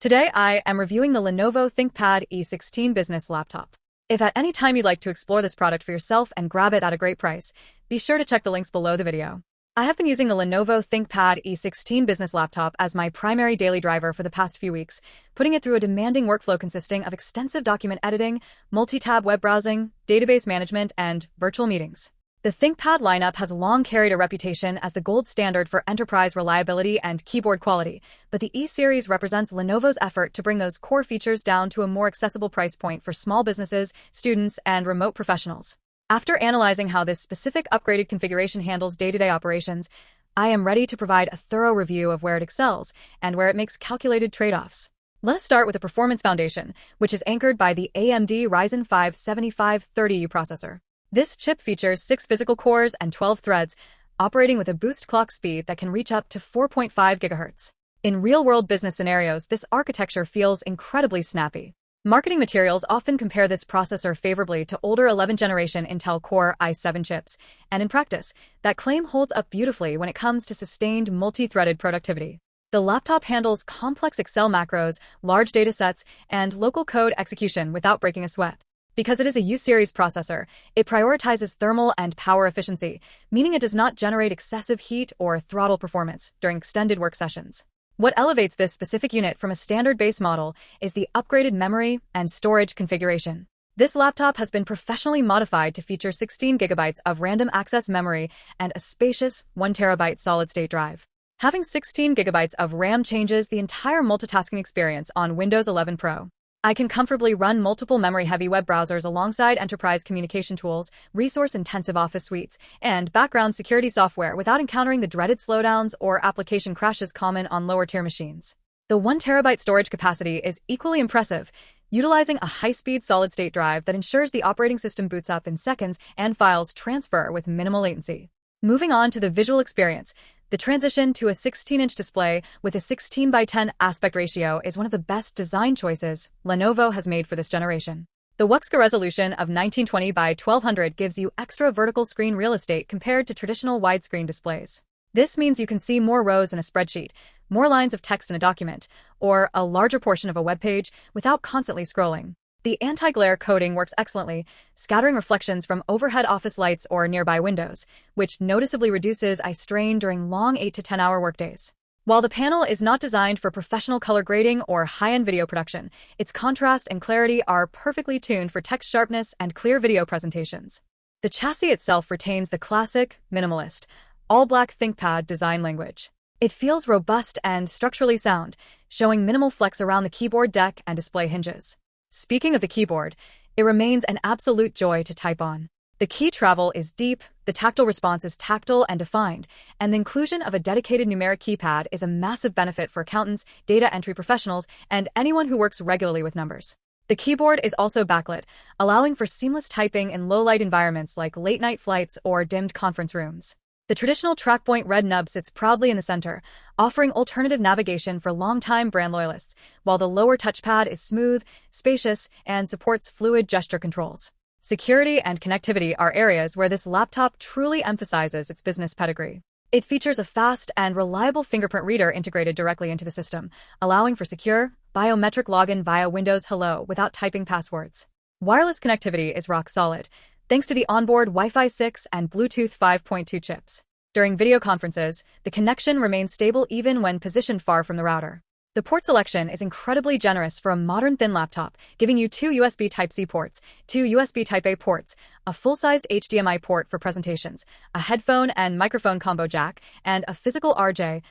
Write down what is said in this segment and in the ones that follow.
Today I am reviewing the Lenovo ThinkPad E16 business laptop. If at any time you'd like to explore this product for yourself and grab it at a great price, be sure to check the links below the video. I have been using the Lenovo ThinkPad E16 business laptop as my primary daily driver for the past few weeks, putting it through a demanding workflow consisting of extensive document editing, multi-tab web browsing, database management, and virtual meetings. The ThinkPad lineup has long carried a reputation as the gold standard for enterprise reliability and keyboard quality, but the E-series represents Lenovo's effort to bring those core features down to a more accessible price point for small businesses, students, and remote professionals. After analyzing how this specific upgraded configuration handles day-to-day operations, I am ready to provide a thorough review of where it excels and where it makes calculated trade-offs. Let us start with the performance foundation, which is anchored by the AMD Ryzen 5 7530U processor. This chip features 6 physical cores and 12 threads, operating with a boost clock speed that can reach up to 4.5 GHz. In real-world business scenarios, this architecture feels incredibly snappy. Marketing materials often compare this processor favorably to older 11th generation Intel Core i7 chips, and in practice, that claim holds up beautifully when it comes to sustained multi-threaded productivity. The laptop handles complex Excel macros, large datasets, and local code execution without breaking a sweat. Because it is a U-series processor, it prioritizes thermal and power efficiency, meaning it does not generate excessive heat or throttle performance during extended work sessions. What elevates this specific unit from a standard base model is the upgraded memory and storage configuration. This laptop has been professionally modified to feature 16 GB of random access memory and a spacious 1 TB solid-state drive. Having 16 GB of RAM changes the entire multitasking experience on Windows 11 Pro. I can comfortably run multiple memory-heavy web browsers alongside enterprise communication tools, resource-intensive office suites, and background security software without encountering the dreaded slowdowns or application crashes common on lower-tier machines. The 1 TB storage capacity is equally impressive, utilizing a high-speed solid-state drive that ensures the operating system boots up in seconds and files transfer with minimal latency. Moving on to the visual experience, the transition to a 16-inch display with a 16:10 aspect ratio is one of the best design choices Lenovo has made for this generation. The WUXGA resolution of 1920 by 1200 gives you extra vertical screen real estate compared to traditional widescreen displays. This means you can see more rows in a spreadsheet, more lines of text in a document, or a larger portion of a web page without constantly scrolling. The anti-glare coating works excellently, scattering reflections from overhead office lights or nearby windows, which noticeably reduces eye strain during long 8 to 10-hour workdays. While the panel is not designed for professional color grading or high-end video production, its contrast and clarity are perfectly tuned for text sharpness and clear video presentations. The chassis itself retains the classic, minimalist, all-black ThinkPad design language. It feels robust and structurally sound, showing minimal flex around the keyboard deck and display hinges. Speaking of the keyboard, it remains an absolute joy to type on. The key travel is deep, the tactile response is tactile and defined, and the inclusion of a dedicated numeric keypad is a massive benefit for accountants, data entry professionals, and anyone who works regularly with numbers. The keyboard is also backlit, allowing for seamless typing in low-light environments like late-night flights or dimmed conference rooms. The traditional trackpoint red nub sits proudly in the center, offering alternative navigation for longtime brand loyalists, while the lower touchpad is smooth, spacious, and supports fluid gesture controls. Security and connectivity are areas where this laptop truly emphasizes its business pedigree. It features a fast and reliable fingerprint reader integrated directly into the system, allowing for secure, biometric login via Windows Hello without typing passwords. Wireless connectivity is rock solid, thanks to the onboard Wi-Fi 6 and Bluetooth 5.2 chips. During video conferences, the connection remains stable even when positioned far from the router. The port selection is incredibly generous for a modern thin laptop, giving you 2 USB Type-C ports, 2 USB Type-A ports, a full-sized HDMI port for presentations, a headphone and microphone combo jack, and a physical RJ45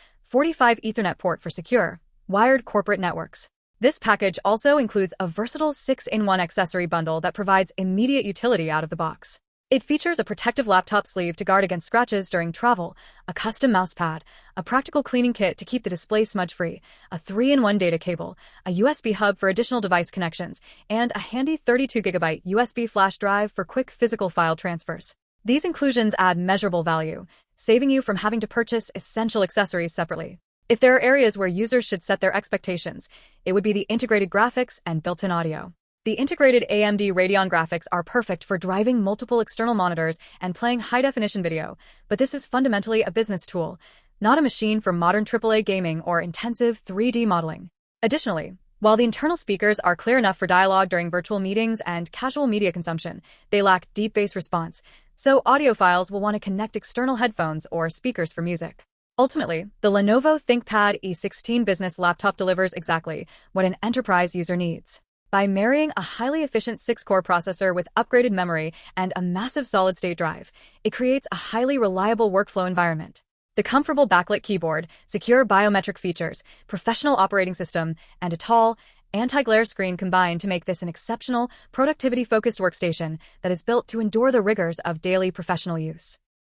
Ethernet port for secure, wired corporate networks. This package also includes a versatile 6-in-1 accessory bundle that provides immediate utility out of the box. It features a protective laptop sleeve to guard against scratches during travel, a custom mousepad, a practical cleaning kit to keep the display smudge-free, a 3-in-1 data cable, a USB hub for additional device connections, and a handy 32 GB USB flash drive for quick physical file transfers. These inclusions add measurable value, saving you from having to purchase essential accessories separately. If there are areas where users should set their expectations, it would be the integrated graphics and built-in audio. The integrated AMD Radeon graphics are perfect for driving multiple external monitors and playing high-definition video, but this is fundamentally a business tool, not a machine for modern AAA gaming or intensive 3D modeling. Additionally, while the internal speakers are clear enough for dialogue during virtual meetings and casual media consumption, they lack deep bass response, so audiophiles will want to connect external headphones or speakers for music. Ultimately, the Lenovo ThinkPad E16 business laptop delivers exactly what an enterprise user needs. By marrying a highly efficient 6-core processor with upgraded memory and a massive solid-state drive, it creates a highly reliable workflow environment. The comfortable backlit keyboard, secure biometric features, professional operating system, and a tall, anti-glare screen combine to make this an exceptional, productivity-focused workstation that is built to endure the rigors of daily professional use.